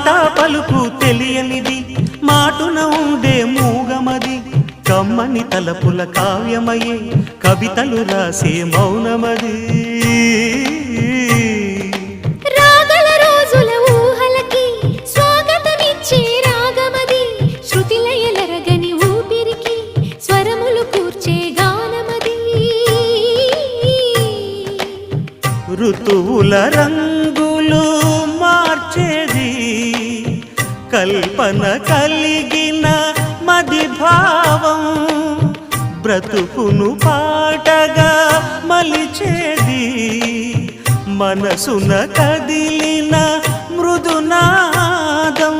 మాట పలుకు తెలియనిది మాటున ఉండే మూగమది కమ్మని తలపుల కావ్యమయే కవితలు రాసే మౌనమది రాగల రోజుల ఊహలకి స్వాగతమిచ్చే రాగమది శృతిలయలరగని ఊపిరికి స్వరములు కూర్చే గానమది ఋతువుల రంగులు మార్చేది కల్పన కలిగిన మది భావం బ్రతుకును పాటగా మలిచేది మనసున కదిలిన మృదునాదం